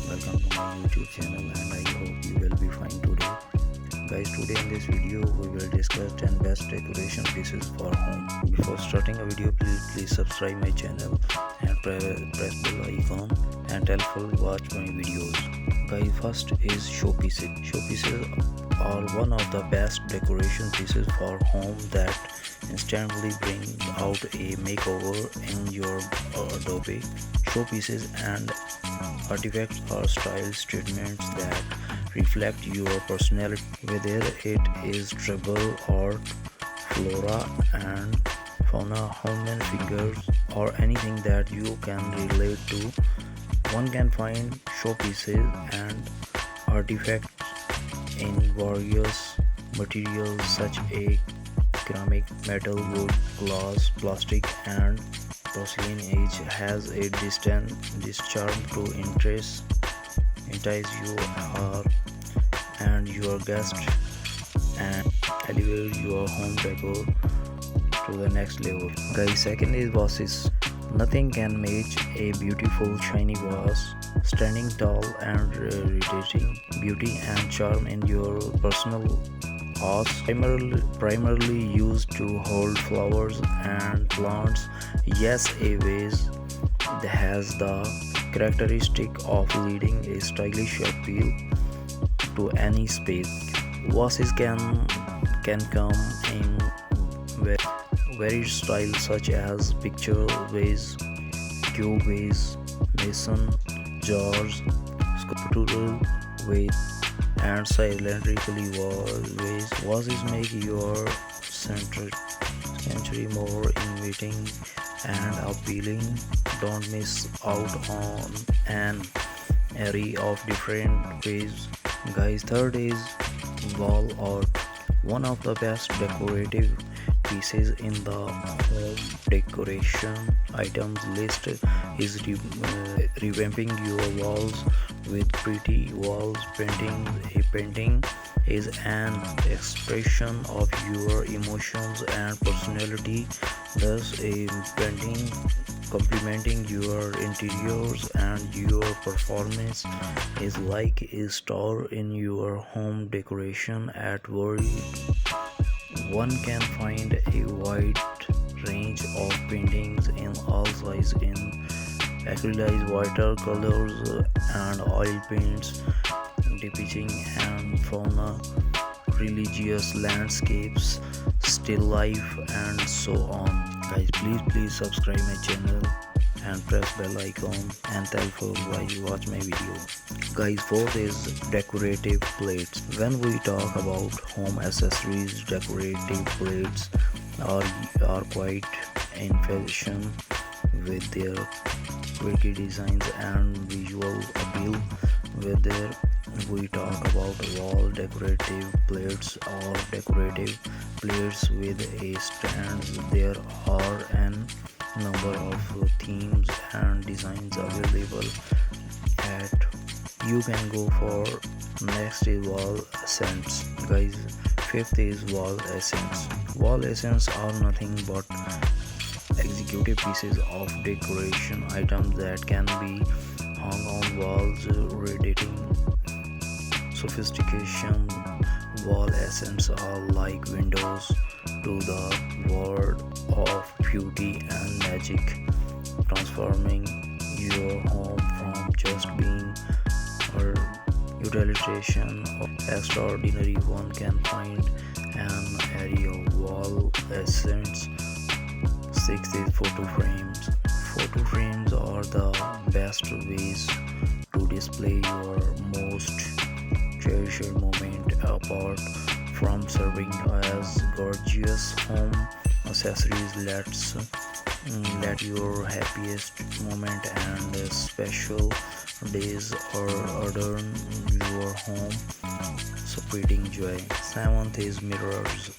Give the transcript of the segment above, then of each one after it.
welcome to my YouTube channel, and I hope you will be fine today. Guys, today in this video we will discuss 10 best decoration pieces for home. Before starting a video, please subscribe my channel and press bell icon and tell full watch my videos. Guys, first is showpieces. Showpieces are one of the best decoration pieces for home that instantly bring out a makeover in your adobe. Showpieces and artifacts are style statements that reflect your personality, whether it is tribal art, flora and fauna, human figures, or anything that you can relate to. One can find showpieces and artifacts in various materials such as ceramic, metal, wood, glass, plastic, and porcelain. Each has a distinct charm to entice you and your guest and elevate your home decor to the next level. Guys, second is vases. Nothing can match a beautiful shiny vase, standing tall and radiating beauty and charm in your personal house. Primarily used to hold flowers and plants. Yes, a vase that has the characteristic of leading a stylish appeal to any space. Vases can come in various styles such as picture vase, cube vase, mason jars, sculptural vase, and cylindrical vase. Vases make your sanctuary more inviting and appealing. Don't miss out on an array of different ways. Guys, third is wall art. One of the best decorative pieces in the home decoration items list is revamping your walls with pretty walls paintings. A painting is an expression of your emotions and personality, thus a painting complementing your interiors and your performance is like a star in your home decoration. At very one can find a wide range of paintings in all sizes in acrylics, watercolors and oil paints depicting and fauna, religious landscapes, still life and so on. Guys, please subscribe my channel and press bell icon and tell for why you watch my video. Guys, fourth is decorative plates. When we talk about home accessories, decorative plates are quite in fashion with their quirky designs and visual appeal. Whether we talk about wall decorative plates or decorative plates with a stand, there are an number of themes and designs available at you can go for. Next is wall accents. Guys, fifth is wall accents. Wall accents are nothing but executive pieces of decoration items that can be hung on walls, radiating sophistication. Wall accents are like windows to the world of beauty and magic, transforming your home from just being a utilitarian or extraordinary. One can find an area of wall accents. Sixth is photo frames. Photo frames are the best ways to display your most cherished moment. Apart from serving as gorgeous home accessories, let your happiest moment and special days or adorn your home, spreading joy. Seventh is mirrors.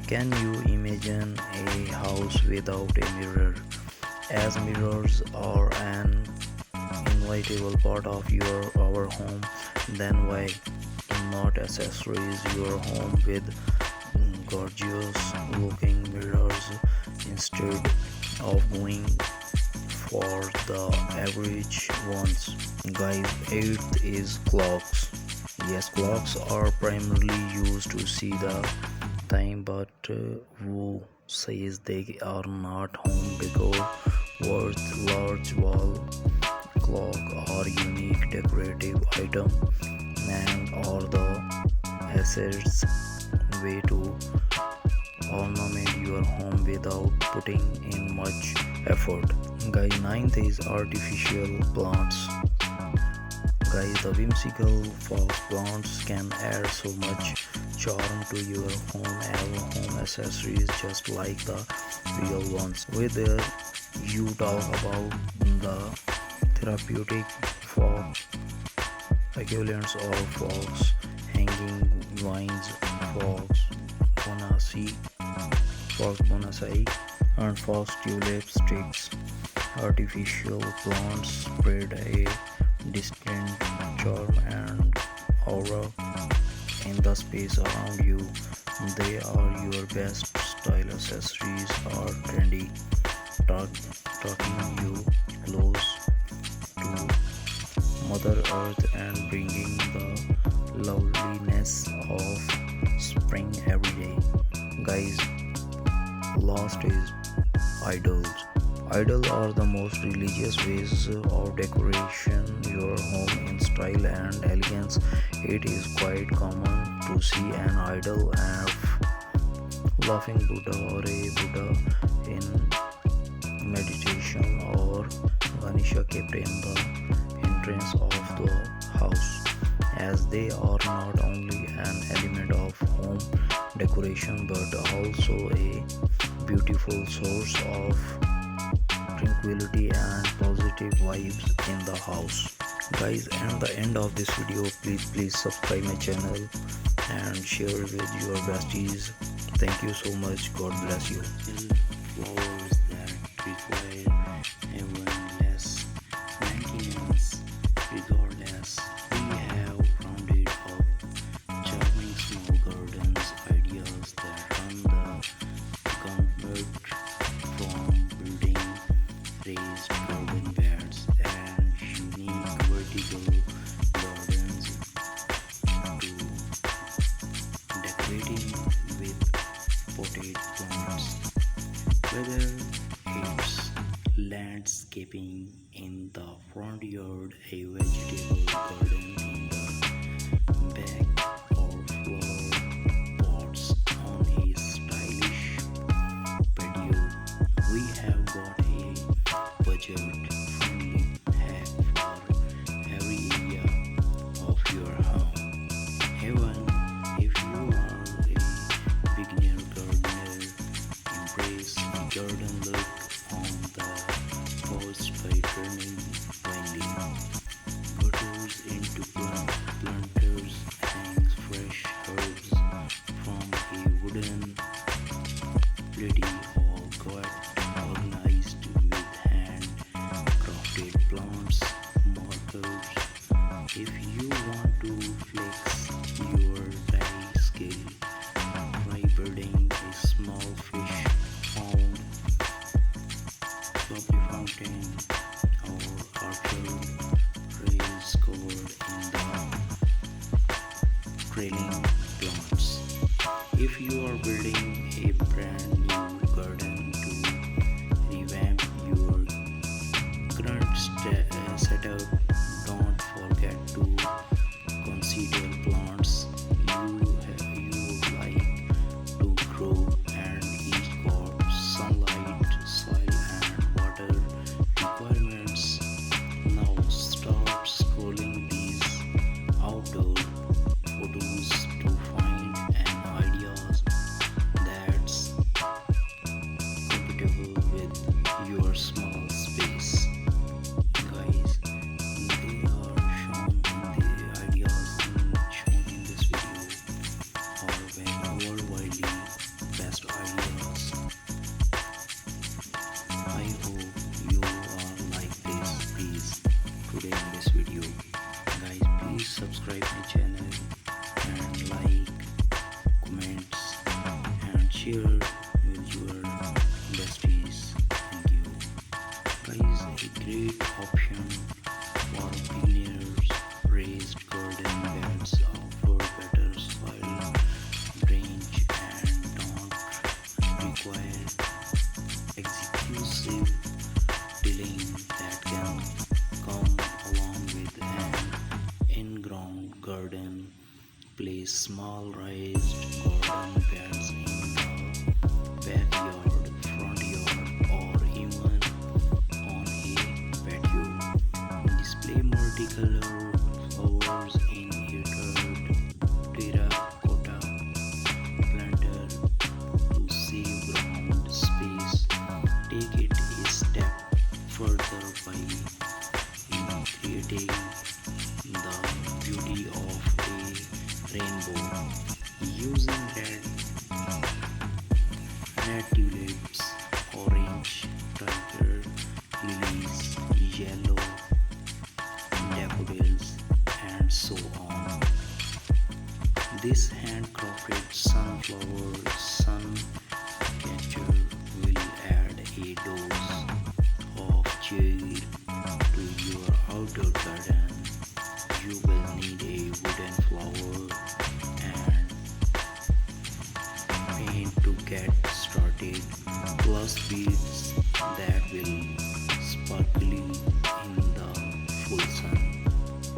Can you imagine a house without a mirror? As mirrors are an inevitable part of our home, then why not accessorize your home with gorgeous looking mirrors instead of going for the average ones? Guys, eighth is clocks. Yes, clocks are primarily used to see the time, but who says they are not home decor worth large wall clock or unique decorative item and or the assets way to ornament your home without putting in much effort. Guys, ninth is artificial plants. Guys, the whimsical fox plants can add so much charm to your home as home accessories, just like the real ones. Whether you talk about the therapeutic fox succulents or fox hanging vines, bonaceae, fox bonacea, and fox tulip sticks, artificial plants spread a distinct charm and aura in the space around you. They are your best style accessories are trendy, talking you close to Mother Earth and bringing the loveliness of spring every day. Guys, last is idols. Idols are the most religious ways of decoration your home in style and elegance. It is quite common to see an idol of laughing Buddha or a Buddha in meditation or Ganesha kept in the entrance of the house, as they are not only an element of home decoration but also a beautiful source of tranquility and positive vibes in the house. Guys, at the end of this video, please subscribe my channel and share with your besties. Thank you so much. God bless you. Flowers that require even less maintenance. Regardless, we have rounded up charming small gardens ideas that run the gauntlet from building raised garden beds and unique vertical gardens to decorating with potted plants. Whether it's landscaping in the front yard, a vegetable garden in the back, or flower pots on a stylish patio, we have got a budget-friendly hack for every area of your home. Even if you are a beginner gardener, embrace the garden look on the coast by turning winding gutters into planters, hangs fresh herbs from a wooden lady, all got organized with hand crafted plants markers. If you want to flex your dye skill, try building a small fish pond, lovely fountain, or orchard rails covered in the trailing plants. If you are building a brand new garden to revamp your current setup, don't forget to consider plants you would like to grow and each got sunlight, soil and water requirements. Now start scrolling these outdoor photos to find an ideas that's a small raised garden beds in the backyard, front yard, or even on a patio. Display multicolored flowers in a terracotta planter to save ground space. Take it a step further by creating the beauty of a rainbow using red tulips, orange tiger lilies, yellow daffodils, and so on. This handcrafted sunflower sun catcher will add a dose of cheer to your outdoor garden. You will need a wooden flower and paint to get started, plus beads that will sparkle in the full sun.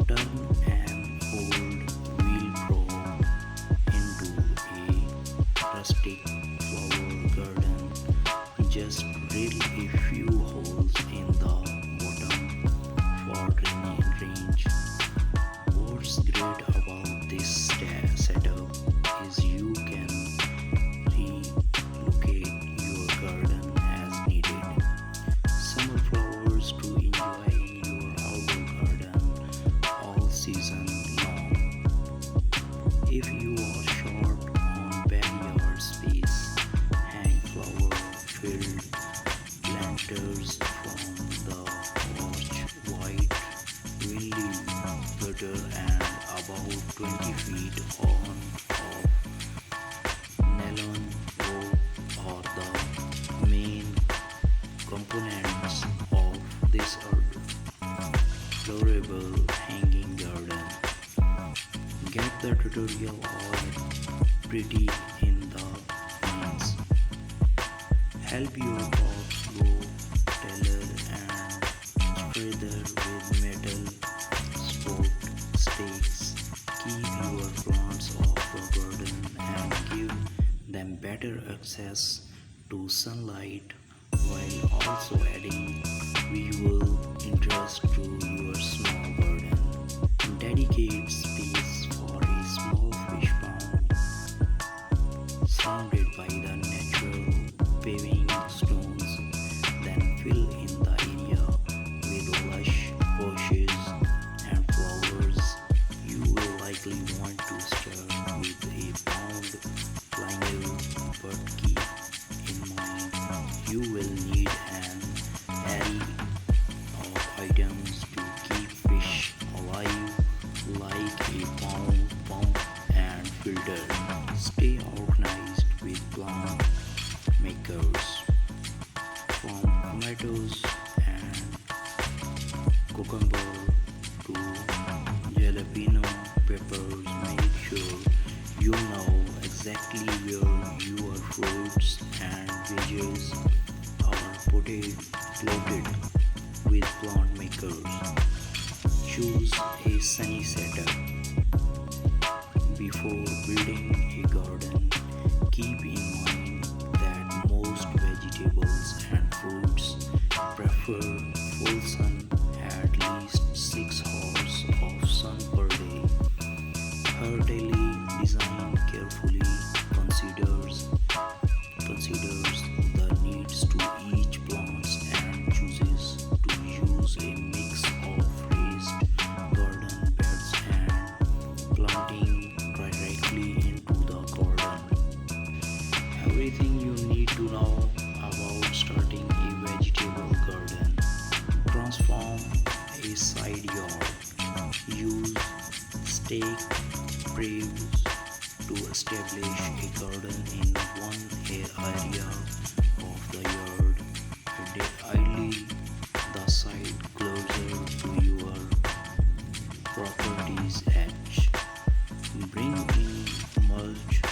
Turn an old wheelbarrow into a rustic flower garden. Just drill a few holes in the bottom for drainage range. What's great about this setup is you can relocate your garden as needed. Summer flowers to enjoy in your outdoor garden all season long. If you are short on backyard space, hang flower filled planters from the porch, white, willy gutter, and about 20 feet on of nylon rope are the main components of this adorable hanging garden. Get the tutorial all pretty in the minds. Help your crops grow taller and further with metal support stakes. Keep your plants off the garden and give them better access to sunlight while also adding visual interest to your small garden. Dedicate space for a small fish pond surrounded by the natural paving stones, then fill in the area with lush bushes and flowers. You will likely want to start with a pound liner, but keep in mind you will need an array of items to keep fish alive, like a pound pump and filter. Stay organized with plant makers, from tomatoes and cucumber to jalapeno peppers. Make sure you know exactly where your fruits and veggies are plotted with plant makers. Choose a sunny setup. Before building a garden, keep in mind that most vegetables and fruits prefer full sun, at least 6 hours of sun per day. Her daily design carefully considers the needs to each plant and chooses to use a mix of raised garden beds and planting directly into the garden. Everything you need to know about starting a vegetable garden. Transform a side yard. Use stake braids to establish a garden in one area of the yard. Ideally, the side closer to your property's edge. Bring in mulch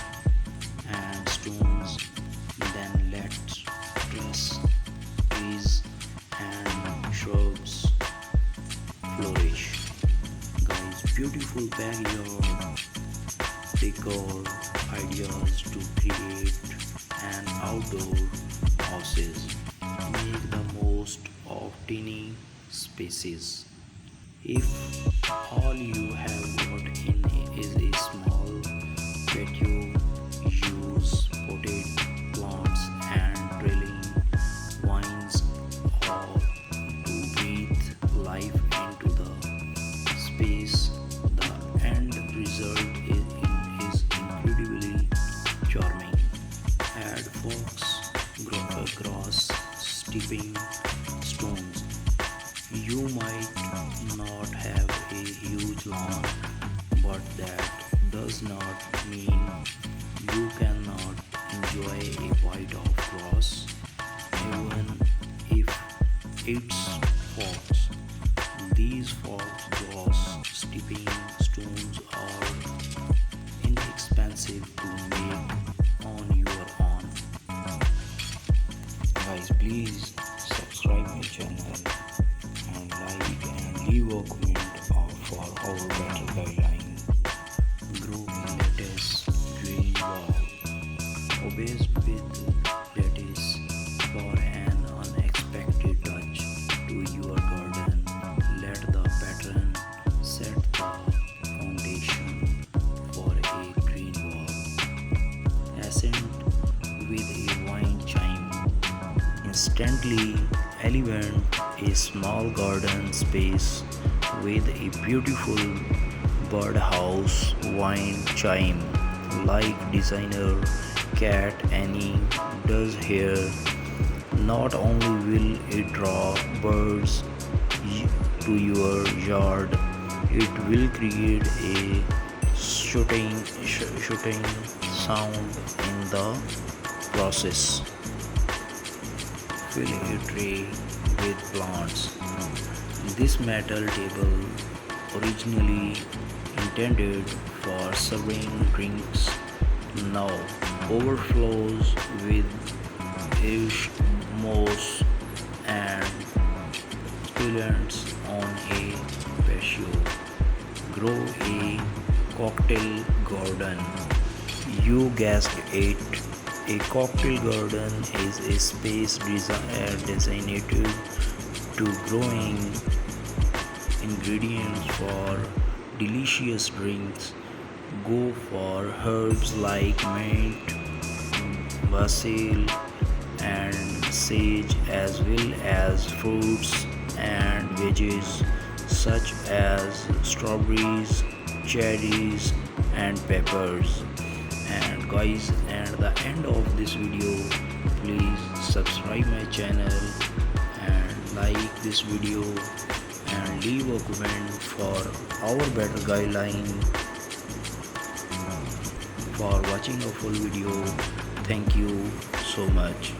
and stones, then let stress trees and shrubs flourish. Guys, beautiful backyard decor ideas to create an outdoor houses. Make the most of tiny spaces. If all you have got in is a small patio, use potted plants and trailing vines or to breathe life into the space. The end result is incredibly charming. Add fox, grass, stepping stones. You might not have a huge lawn, but that does not mean you cannot enjoy a bite of grass, even if it's fox. These fox grass stepping stones are inexpensive to make on your own. Guys, please subscribe my channel and like and leave a comment for our better guideline. Grow a lettuce green wall. Obsessed with lettuce for an unexpected touch to your garden. Let the pattern set the foundation for a green wall. Accent with a wine chime. Instantly elevate a small garden space with a beautiful birdhouse wine chime like designer Cat Annie does here. Not only will it draw birds to your yard, it will create a shooting sound in the process. Fill a tray with plants. This metal table, originally intended for serving drinks, now overflows with ash, moss, and plants on a patio. Grow a cocktail garden. You guessed it. A cocktail garden is a space designated to growing ingredients for delicious drinks. Go for herbs like mint, basil, and sage, as well as fruits and veggies such as strawberries, cherries, and peppers. And guys, at the end of this video, please subscribe my channel and like this video and leave a comment for our better guideline. For watching a full video, thank you so much.